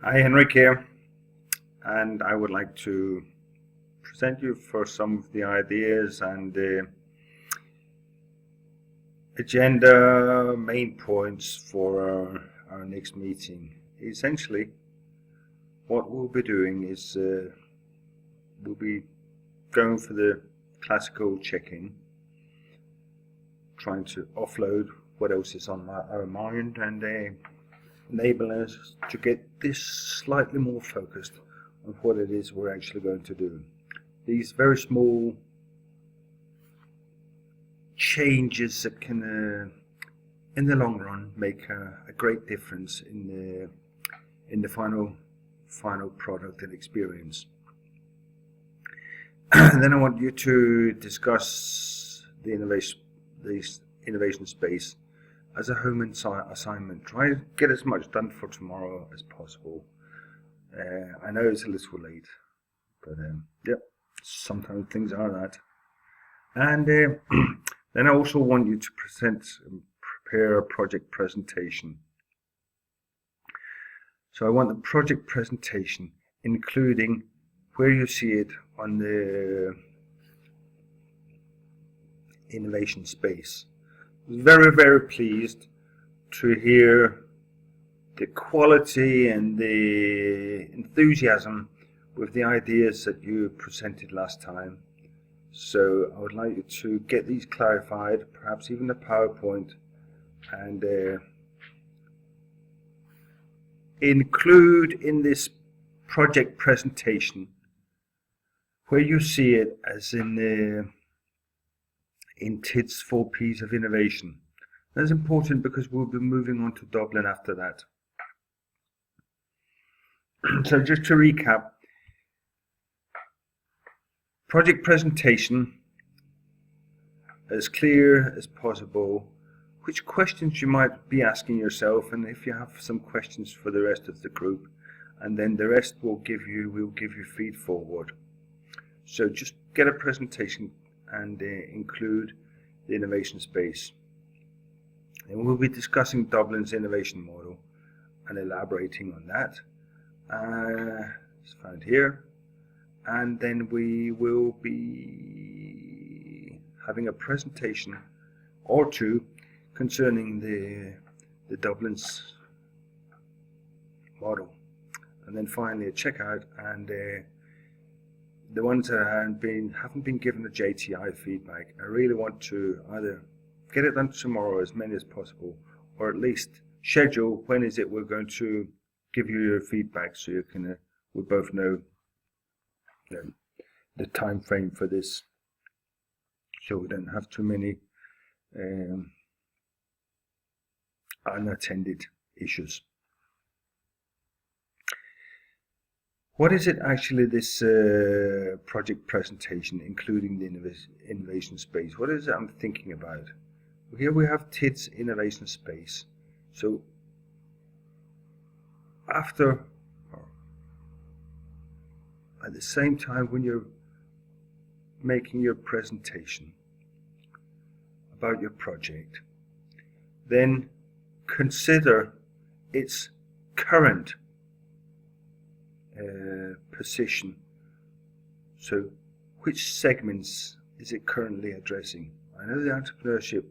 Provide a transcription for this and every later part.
Hi, Henrik here, and I would like to present you for some of the ideas and the agenda main points for our next meeting. Essentially, what we'll be doing is we'll be going for the classical check-in, trying to offload what else is on our mind and enable us to get this slightly more focused on what it is we're actually going to do. These very small changes that can, in the long run, make a great difference in the final product and experience. And then I want you to discuss the innovation space as a home assignment. Try to get as much done for tomorrow as possible. I know it's a little late, but yep, sometimes things are that. And then I also want you to prepare a project presentation. So I want the project presentation including where you see it on the innovation space. Very, very pleased to hear the quality and the enthusiasm with the ideas that you presented last time. So I would like you to get these clarified, perhaps even a PowerPoint, and include in this project presentation where you see it as in TID's 4 Ps of innovation. That's important because we'll be moving on to Dublin after that. So just to recap, project presentation as clear as possible, which questions you might be asking yourself, and if you have some questions for the rest of the group, and then the rest we'll give you feed forward. So just get a presentation and include the innovation space. And we'll be discussing Dublin's innovation model and elaborating on that. It's found here. And then we will be having a presentation or two concerning the Dublin's model. And then finally a checkout, and the ones that haven't been given a JTI feedback, I really want to either get it done tomorrow, as many as possible, or at least schedule when is it we're going to give you your feedback, so you can we both know the time frame for this, so we don't have too many unattended issues. What is it actually, this project presentation, including the innovation space? What is it I'm thinking about? Here we have TID's innovation space. So after, at the same time when you're making your presentation about your project, then consider its current position. So which segments is it currently addressing? I know the entrepreneurship,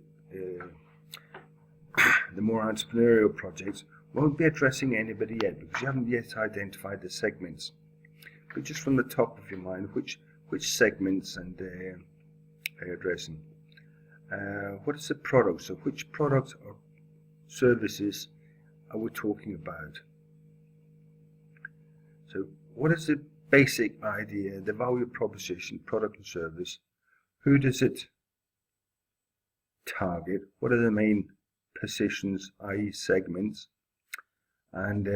the more entrepreneurial projects won't be addressing anybody yet, because you haven't yet identified the segments. But just from the top of your mind, which segments and are addressing? What is the product? So which products or services are we talking about? So what is the basic idea, the value proposition, product and service? Who does it target? What are the main positions, i.e. segments? And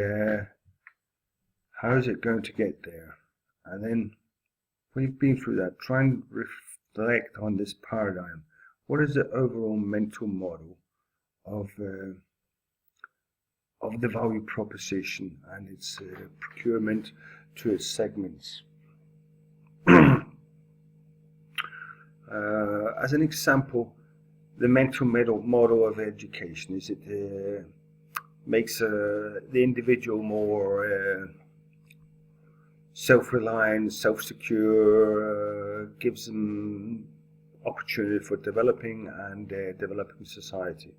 how is it going to get there? And then when you've been through that, try and reflect on this paradigm. What is the overall mental model of the value proposition and its procurement to its segments? As an example, the mental model of education, is it makes the individual more self-reliant, self-secure, gives them opportunity for developing and developing society.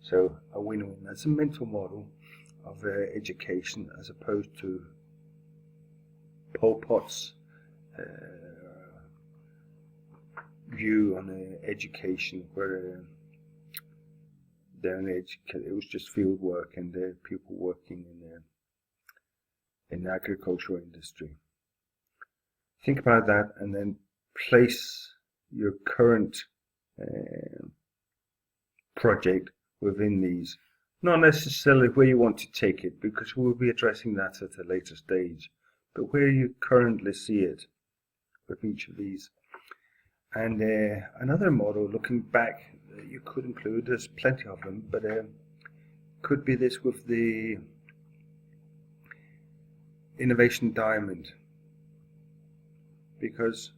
So a win-win. That's a mental model of education as opposed to Pol Pot's view on education, where it was just field work and people working in the agricultural industry. Think about that and then place your current project within these. Not necessarily where you want to take it, because we'll be addressing that at a later stage, but where you currently see it with each of these. And another model, looking back, you could include, there's plenty of them, but could be this with the innovation diamond, because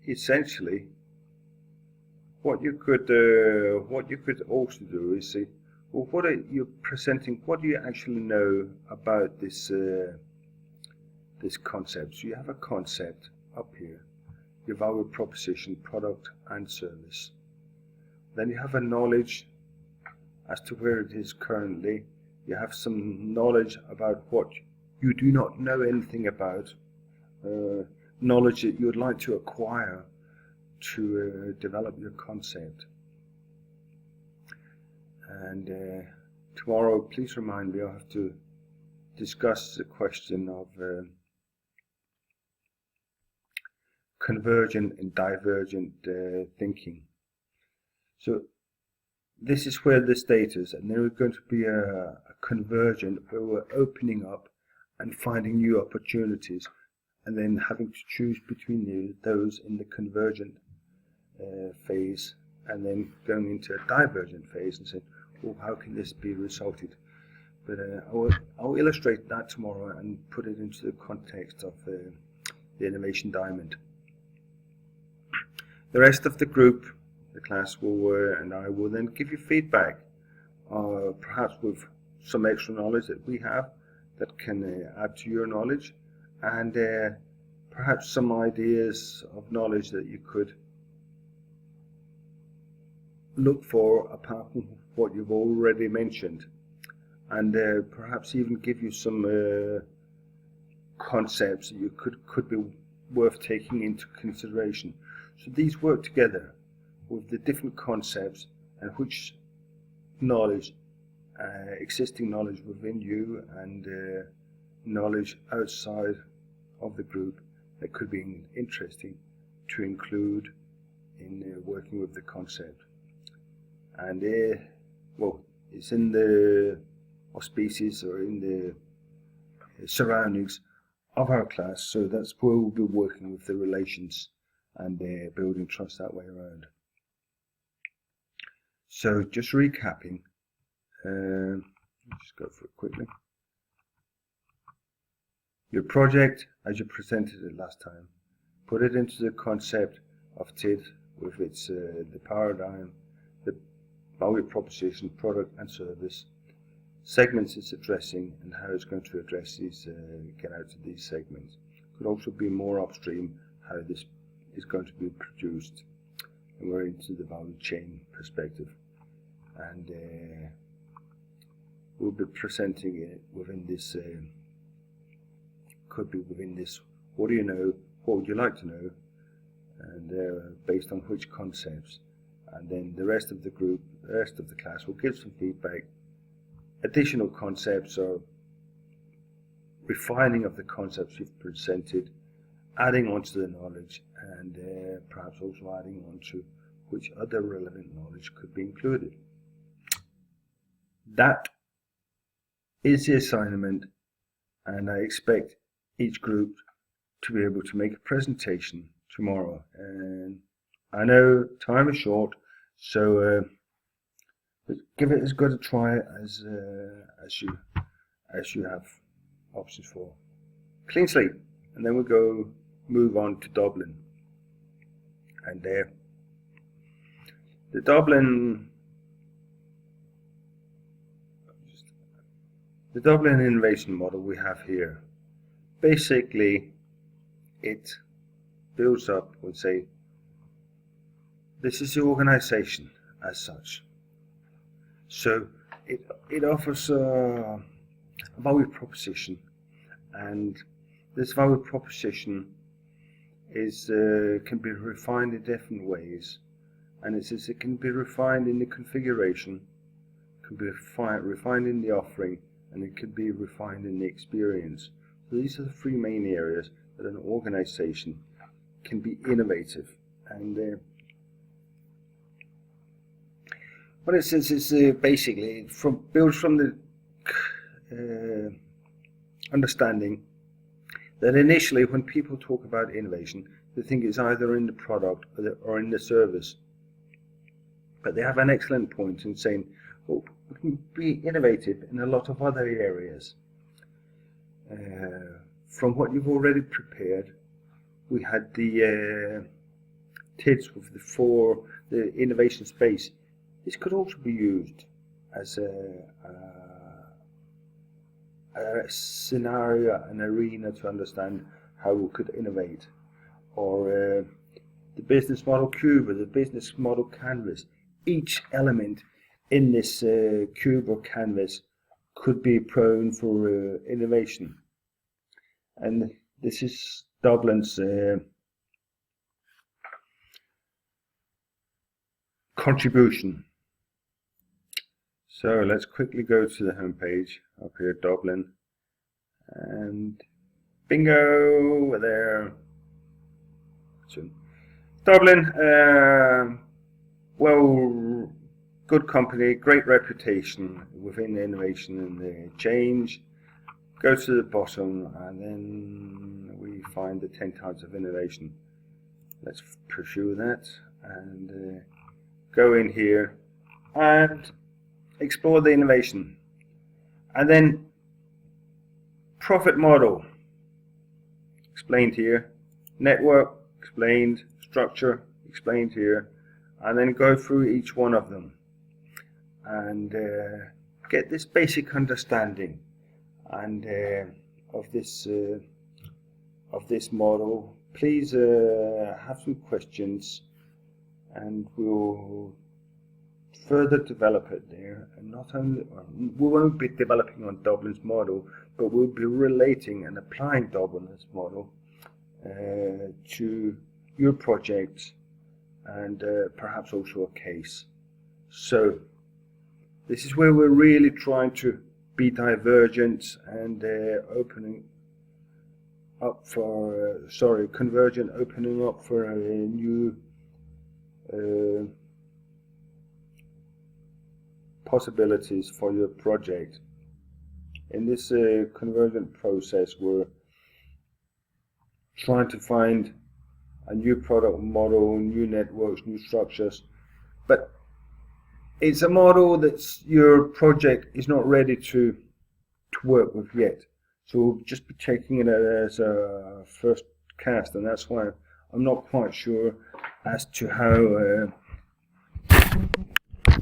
essentially what you could also do is see, well, what are you presenting? What do you actually know about this this concept? So you have a concept up here, your value proposition, product and service. Then you have a knowledge as to where it is currently. You have some knowledge about what you do not know anything about, knowledge that you would like to acquire to develop your concept. And tomorrow, please remind me, I'll have to discuss the question of convergent and divergent thinking. So this is where the state is, and there is going to be a convergent where we're opening up and finding new opportunities, and then having to choose between those in the convergent phase, and then going into a divergent phase and saying, well, how can this be resulted? But I'll illustrate that tomorrow and put it into the context of the innovation diamond. The rest of the group, the class, will and I will then give you feedback, perhaps with some extra knowledge that we have that can add to your knowledge, and perhaps some ideas of knowledge that you could look for apart from what you've already mentioned, and perhaps even give you some concepts that you could be worth taking into consideration. So these work together with the different concepts and which knowledge, existing knowledge within you and knowledge outside of the group that could be interesting to include in working with the concept. And well, it's in the auspices or in the surroundings of our class, so that's where we'll be working with the relations and building trust that way around. So just recapping, just go through it quickly. Your project, as you presented it last time, put it into the concept of TID with its the paradigm, the value proposition, product and service, segments it's addressing, and how it's going to address these, get out to these segments. Could also be more upstream how this is going to be produced, and we're into the value chain perspective, and we'll be presenting it within this, could be within this, what do you know, what would you like to know, and based on which concepts. And then the rest of the group, the rest of the class will give some feedback, additional concepts or refining of the concepts you've presented, adding on to the knowledge, and perhaps also adding on to which other relevant knowledge could be included. That is the assignment, and I expect each group to be able to make a presentation tomorrow. And I know time is short, so but give it as good a try as you have options for. Clean slate, and then we'll move on to Dublin. And the Dublin innovation model we have here basically it builds up and say, this is the organization as such. So it offers a value proposition, and this value proposition is can be refined in different ways, and it can be refined in the configuration, can be refined in the offering, and it can be refined in the experience. So these are the three main areas that an organization can be innovative. And what it says is basically builds from the understanding that initially when people talk about innovation, they think it's either in the product or in the service. But they have an excellent point in saying, well, we can be innovative in a lot of other areas. From what you've already prepared, we had the TIDS with the innovation space. This could also be used as a scenario, an arena to understand how we could innovate. Or the business model cube or the business model canvas. Each element in this cube or canvas could be prone for innovation. And this is Dublin's contribution. So let's quickly go to the home page up here, Dublin, and bingo, we're there. So, Dublin, well, good company, great reputation within innovation and change. Go to the bottom, and then we find the 10 types of innovation. Let's pursue that and go in here and explore the innovation. And then profit model explained here, network explained, structure explained here, and then go through each one of them and get this basic understanding and of this model. Please have some questions, and we'll further develop it there. And not only we won't be developing on Dublin's model, but we'll be relating and applying Dublin's model to your project and perhaps also a case. So this is where we're really trying to be divergent and opening up for convergent, opening up for a new possibilities for your project. In this convergent process, we're trying to find a new product model, new networks, new structures, but it's a model that your project is not ready to work with yet. So we'll just be taking it as a first cast, and that's why I'm not quite sure as to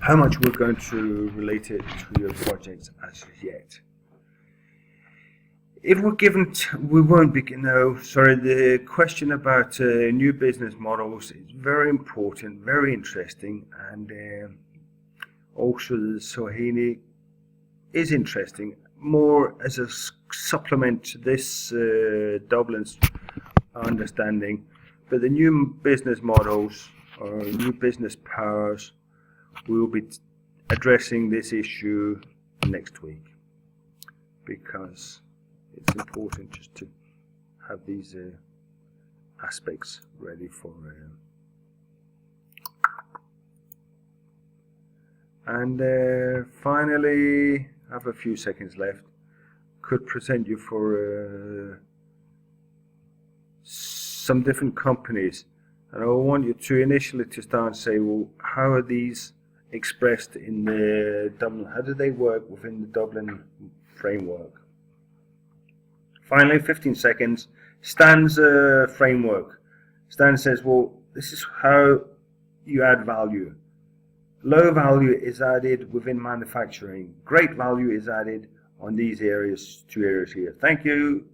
how much we're going to relate it to your project as yet. If we're given, we won't be. The question about new business models is very important, very interesting, and also the Sohini is interesting, more as a supplement to this Dublin's understanding. But the new business models or new business powers, we will be addressing this issue next week, because it's important just to have these aspects ready for and finally, I have a few seconds left, could present you for some different companies, and I want you to initially to start and say, well, how are these expressed in the Dublin, how do they work within the Dublin framework? Finally, 15 seconds, Stan's framework. Stan says, well, this is how you add value. Low value is added within manufacturing. Great value is added on these areas, two areas here. Thank you.